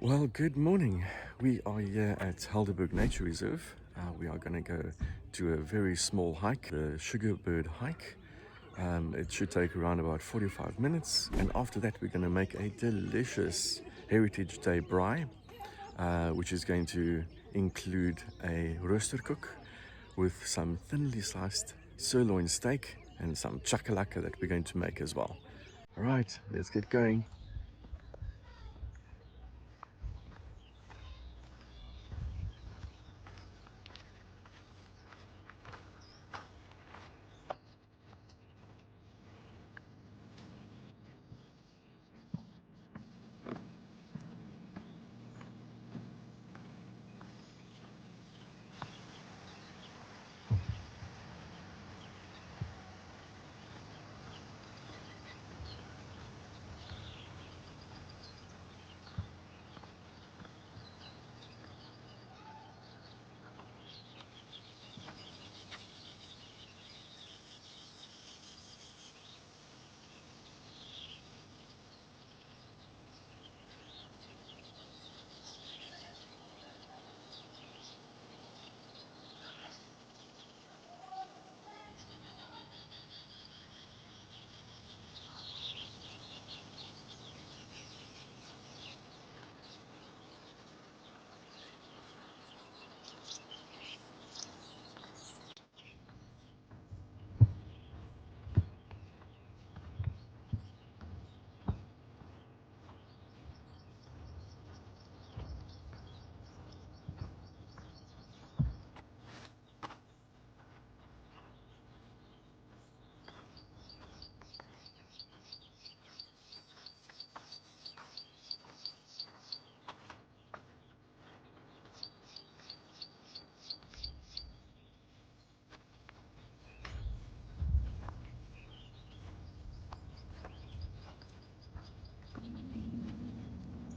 Well, good morning. We are here at Helderberg Nature Reserve. We are going to go do a very small hike, the Sugarbird hike. It should take around about 45 minutes, and after that we're going to make a delicious Heritage Day braai, which is going to include a roosterkoek with some thinly sliced sirloin steak and some chakalaka that we're going to make as well. All right, let's get going.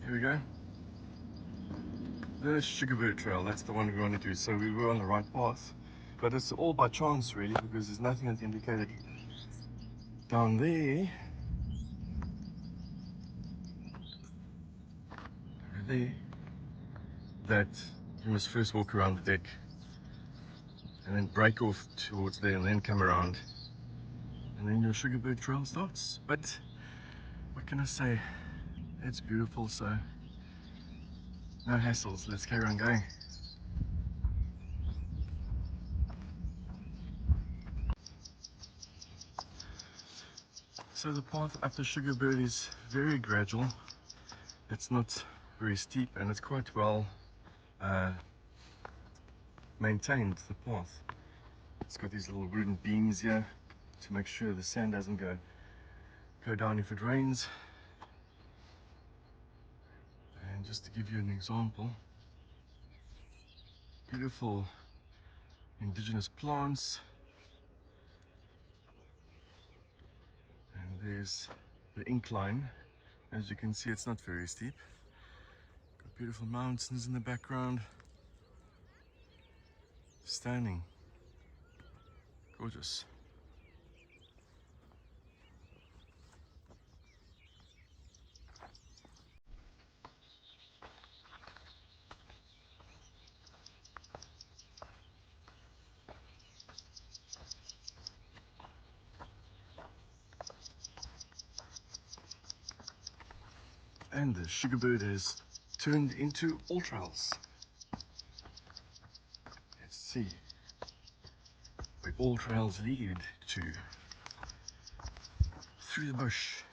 Here we go. The Sugarbird Trail, that's the one we want to do. So we were on the right path, but it's all by chance really, because there's nothing that's indicated down there. Over there. That you must first walk around the deck and then break off towards there and then come around. And then your Sugarbird Trail starts. But what can I say? It's beautiful, so no hassles. Let's carry on going. So the path up the Sugarbird is very gradual. It's not very steep and it's quite well maintained, the path. It's got these little wooden beams here to make sure the sand doesn't go down if it rains. And just to give you an example, beautiful indigenous plants. And there's the incline. As you can see, it's not very steep. Got beautiful mountains in the background. Stunning. Gorgeous. And the Sugarbird has turned into all trails. Let's see where all trails lead to. Through the bush.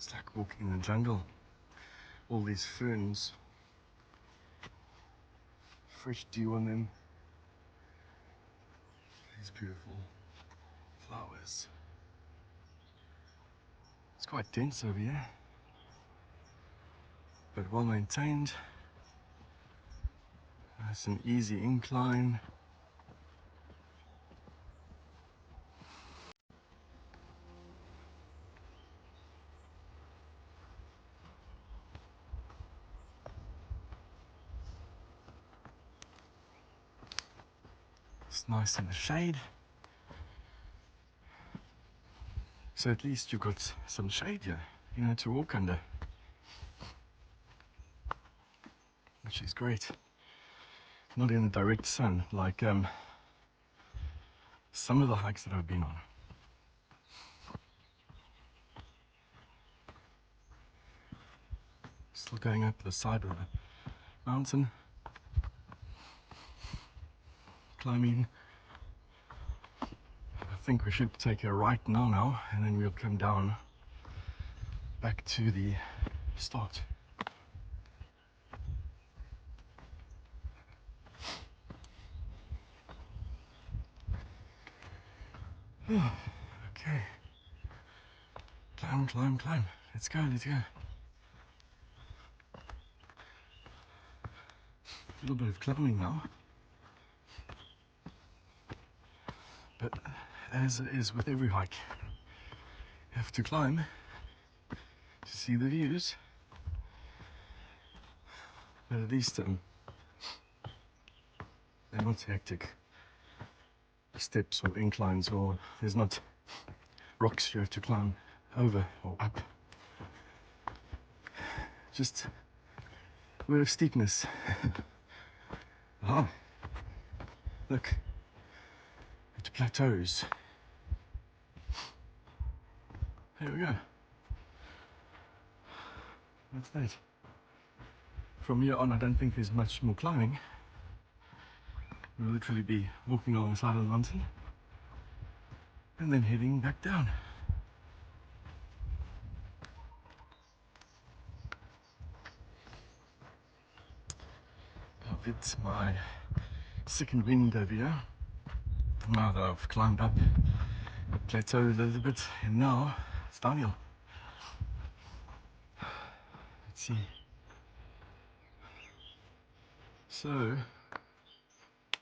It's like walking in the jungle. All these ferns, fresh dew on them. These beautiful flowers. It's quite dense over here, but well maintained. It's an easy incline. It's nice in the shade. So at least you've got some shade here, you know, to walk under. Which is great. Not in the direct sun, like some of the hikes that I've been on. Still going up the side of the mountain. Climbing. I think we should take a right now, and then we'll come down back to the start. Okay. Climb, climb, climb. Let's go, let's go. A little bit of climbing now. But as it is with every hike, you have to climb to see the views. But at least they're not hectic steps or inclines, or there's not rocks you have to climb over or up. Just a bit of steepness. Ah, look, it plateaus. There we go. That's that. From here on, I don't think there's much more climbing. We'll literally be walking along the side of the mountain and then heading back down. It's my second wind over here. Now that I've climbed up, plateaued a little bit, and now it's downhill. Let's see. So,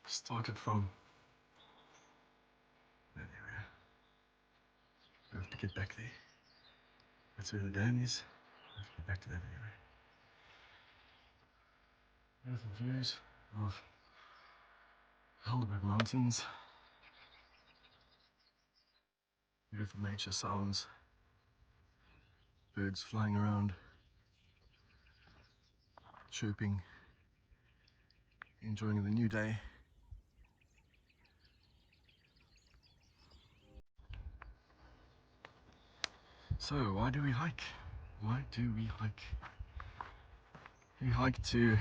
started from that area. I have to get back there. That's where the dam is. I have to get back to that area. Beautiful views of Helderberg Mountains. Beautiful nature sounds. Birds flying around, chirping, enjoying the new day. So, why do we hike? Why do we hike? We hike to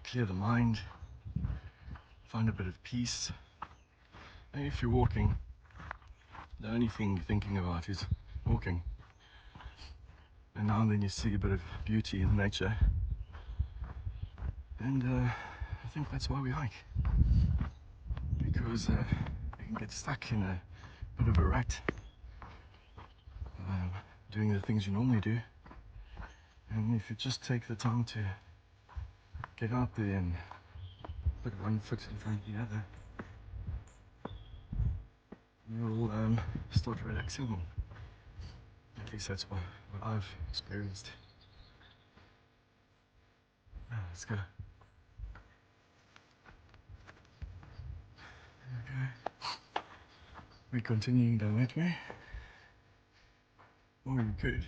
clear the mind, find a bit of peace. And if you're walking, the only thing you're thinking about is walking. And now and then you see a bit of beauty in nature. And I think that's why we hike. Because you can get stuck in a bit of a rut, doing the things you normally do. And if you just take the time to get out there and put one foot in front of the other, you'll start relaxing. At least that's what I've experienced. Let's go. Okay. We're continuing down that way. Or we could,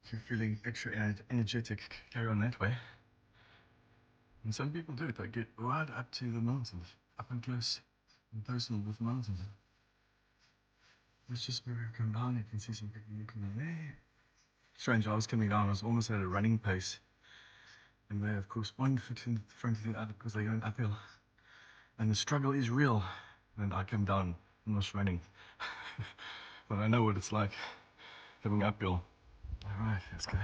if you're feeling extra energetic, carry on that way. And some people do it, they get right up to the mountains, up and close and personal with the mountains. Let's just come down, you can see some people walking in there. Strange, I was coming down, I was almost at a running pace. And they, of course, one foot in front of the other because they're going uphill. And the struggle is real. And I come down, almost running. but I know what it's like coming uphill. Alright, let's go.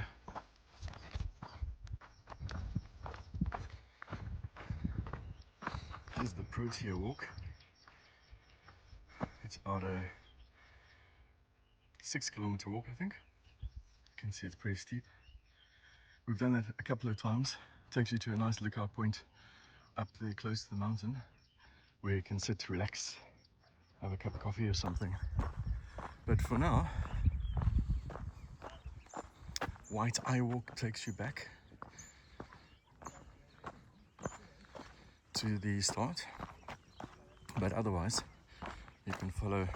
Here's the Protea walk. It's about a 6-kilometer walk, I think. You can see it's pretty steep. We've done it a couple of times. It takes you to a nice lookout point up there close to the mountain where you can sit, relax, have a cup of coffee or something. But for now, White Eye Walk takes you back to the start, but otherwise you can follow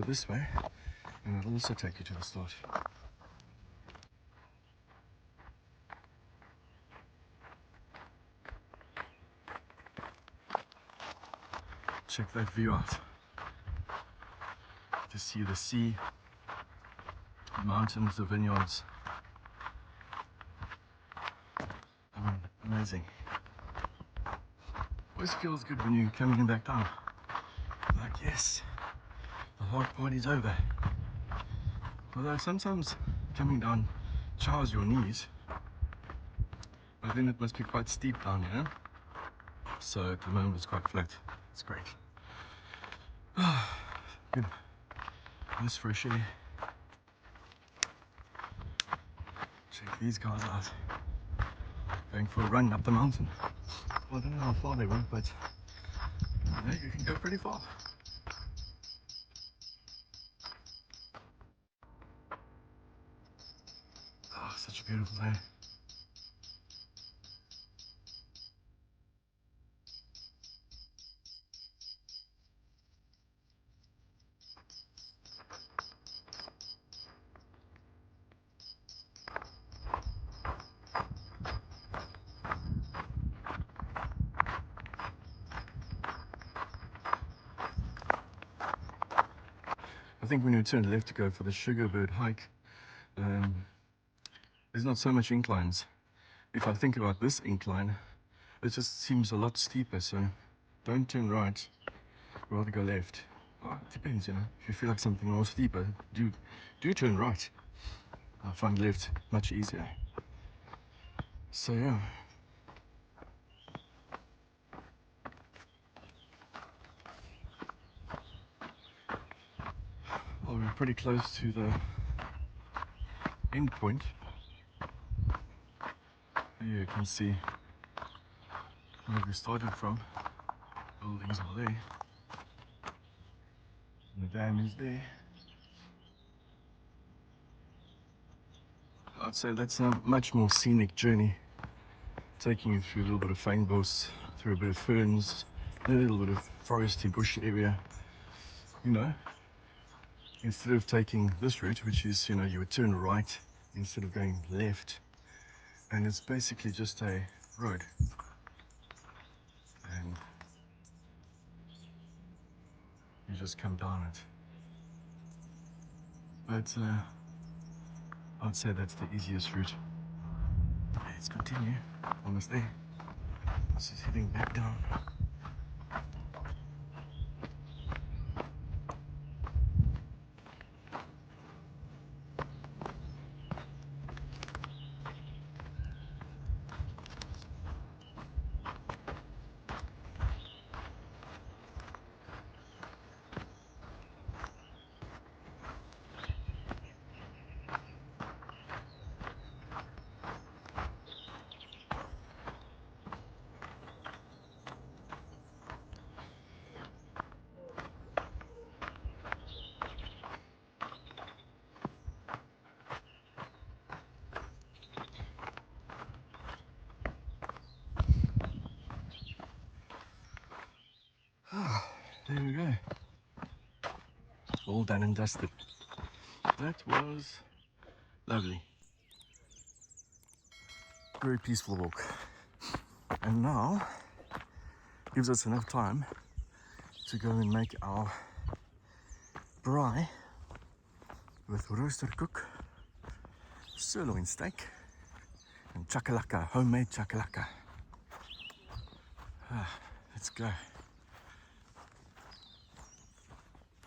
this way and it'll also take you to the start. Check that view out. To see the sea, the mountains, the vineyards. I mean, amazing. Always feels good when you're coming back down. Like, yes, the hard party's over. Although sometimes coming down chars your knees, but then it must be quite steep down here. So at the moment it's quite flat. It's great. Good. Nice fresh air. Check these guys out. Going for a run up the mountain. Well, I don't know how far they went, but you know, you can go pretty far. Oh, such a beautiful day. I think when you turn left to go for the Sugarbird hike, there's not so much inclines. If I think about this incline, it just seems a lot steeper, so don't turn right, rather go left. Oh, it depends, you know. If you feel like something more steeper, do turn right. I find left much easier. So yeah. Well, we're pretty close to the end point. Here you can see where we started from. Buildings are there. And the dam is there. I'd say that's a much more scenic journey. Taking you through a little bit of fynbos, through a bit of ferns, a little bit of foresty bush area. You know, instead of taking this route, which is, you know, you would turn right instead of going left. And it's basically just a road. And you just come down it. But I'd say that's the easiest route. Let's continue. Almost there. This is heading back down. There we go. All done and dusted. That was lovely. Very peaceful walk. And now gives us enough time to go and make our braai with roosterkoek, sirloin steak, and chakalaka, homemade chakalaka. Let's go.